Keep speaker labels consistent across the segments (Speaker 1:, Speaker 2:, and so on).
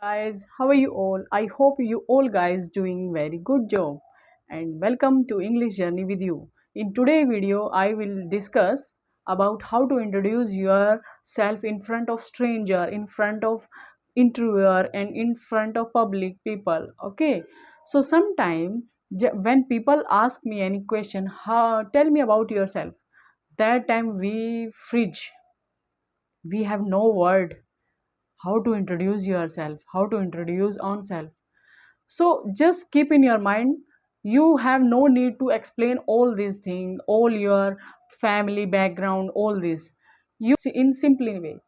Speaker 1: Guys, how are you all? I hope you all guys doing very good job and welcome to English Journey with you. In today's video I will discuss about how to introduce yourself in front of stranger, in front of interviewer and in front of public people. Okay, so sometime when people ask me any question, how tell me about yourself, that time we fridge, we have no word how to introduce yourself, how to introduce on self. So just keep in your mind, you have no need to explain all these things, all your family background, all this. You in simply way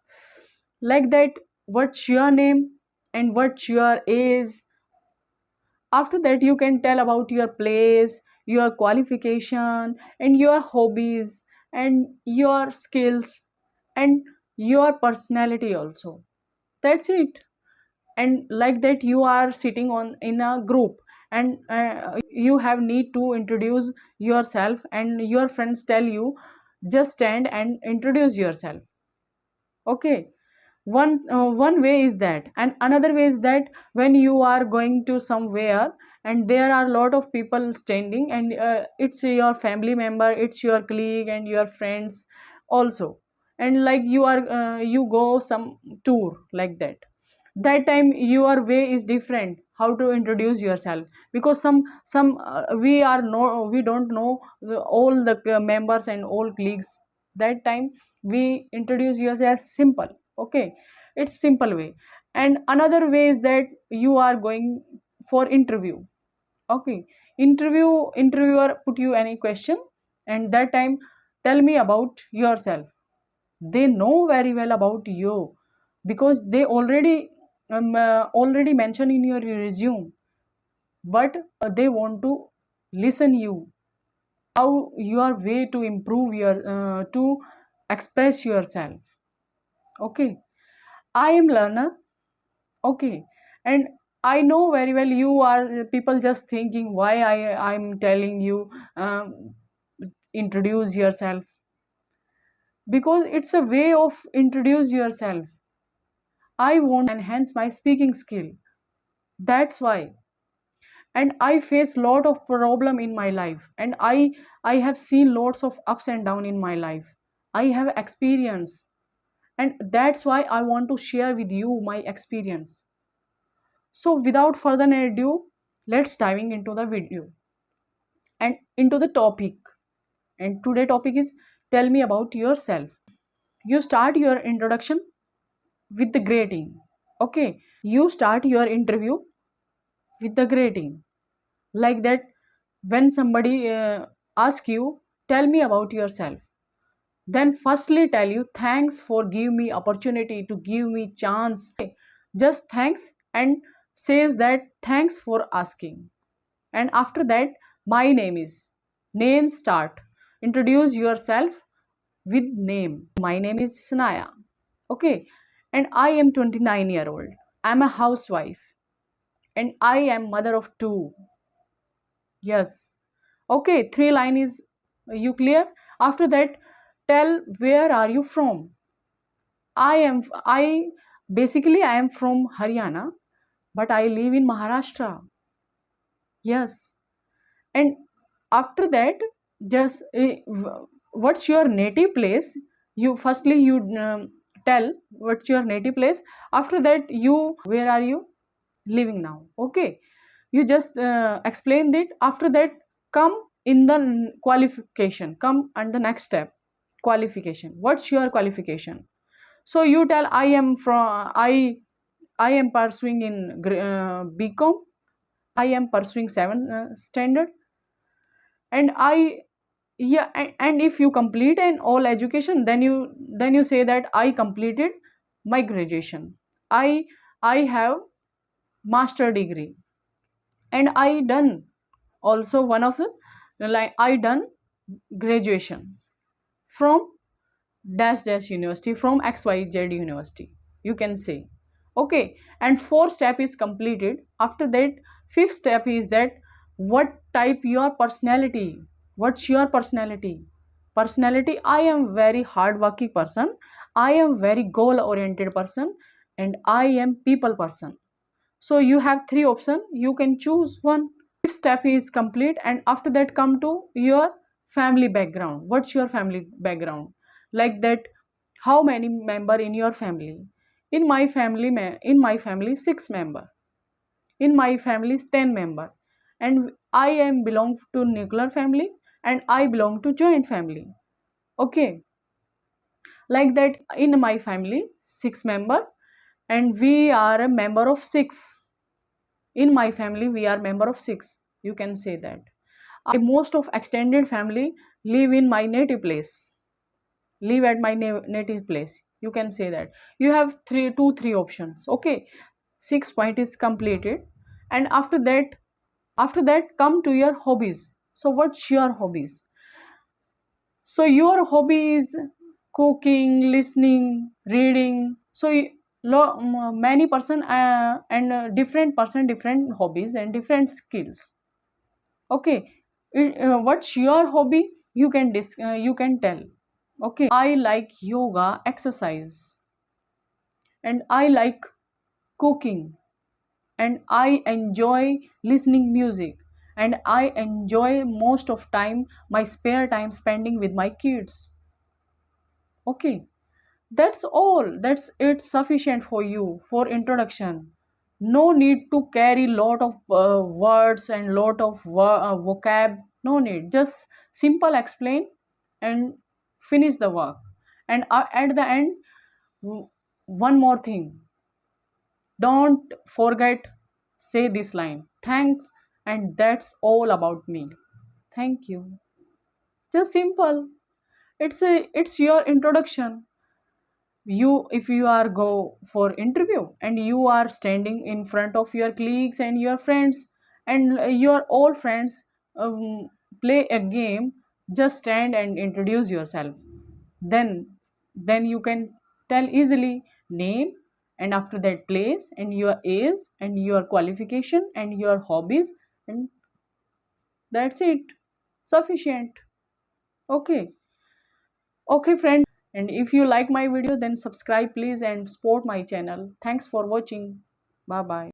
Speaker 1: like that, what's your name and what's your age. After that you can tell about your place, your qualification and your hobbies and your skills and your personality also. That's it. And like that you are sitting on in a group and you have need to introduce yourself and your friends tell you just stand and introduce yourself. Okay, one way is that, and another way is that when you are going to somewhere and there are a lot of people standing and it's your family member, it's your colleague and your friends also, and like you are you go some tour like that. That time your way is different how to introduce yourself, because we are no, we don't know all the members and all colleagues. That time we introduce yourself simple. Okay, it's simple way. And another way is that you are going for interview. Okay, interviewer put you any question, and that time tell me about yourself. They know very well about you because they already mentioned in your resume, but they want to listen you how your way to improve your to express yourself. Okay, I am learner. Okay, and I know very well you are people just thinking why I'm telling you introduce yourself, because it's a way of introduce yourself. I want to enhance my speaking skill. That's why. And I face lot of problem in my life, and I have seen lots of ups and down in my life. I have experience, and that's why I want to share with you my experience. So without further ado, let's diving into the video and into the topic. And today topic is tell me about yourself. You start your introduction with the greeting. Okay, you start your interview with the greeting like that. When somebody asks you tell me about yourself, then firstly tell you thanks for give me opportunity to give me chance. Just thanks, and says that thanks for asking. And after that, my name is, name start, introduce yourself with name. My name is Sanaya. Okay, and I am 29-year-old. I'm a housewife and I am mother of two. Yes. Okay, three line is you clear? After that, tell where are you from? I basically I am from Haryana, but I live in Maharashtra. Yes. And after that, just what's your native place? You firstly you tell what's your native place. After that, you where are you living now? Okay, you just explain it. After that, come in the qualification, come and the next step, qualification. What's your qualification? So you tell I am from I am pursuing in BCom. I am pursuing 7th standard, and I, yeah, and if you complete an all education, then you say that I completed my graduation. I have master degree, and I done also one of the, like I done graduation from dash dash university, from XYZ university, you can say. Okay, and fourth step is completed. After that, fifth step is that what type your personality, what's your personality. Personality, I am very hardworking person, I am very goal oriented person, and I am people person. So you have three options, you can choose one. This step is complete, and after that come to your family background. What's your family background? Like that, how many member in your family? In my family 6 member. In my family is 10 member. And I am belong to nuclear family, and I belong to joint family. Okay, like that, in my family 6 member, and we are a member of 6. In my family we are member of 6, you can say that. I most of extended family live in my native place, live at my native place, you can say that. You have three options. Okay, 6 point is completed. And after that come to your hobbies. So what's your hobbies? So your hobby is cooking, listening, reading. So many person and different person, different hobbies and different skills. Okay, what's your hobby? You can tell. Okay, I like yoga, exercise, and I like cooking, and I enjoy listening music, and I enjoy most of time my spare time spending with my kids. Okay, that's all. That's it sufficient for you for introduction. No need to carry lot of words and lot of vocab. No need. Just simple explain and finish the work. And at the end, one more thing. Don't forget, say this line. Thanks, and that's all about me. Thank you. Just simple. It's your introduction. You, if you are go for interview and you are standing in front of your colleagues and your friends, and your all friends play a game, just stand and introduce yourself. Then then you can tell easily name, and after that place, and your age, and your qualification, and your hobbies, and that's it, sufficient. Okay. Okay, friend. And if you like my video, then subscribe please and support my channel. Thanks for watching. Bye bye.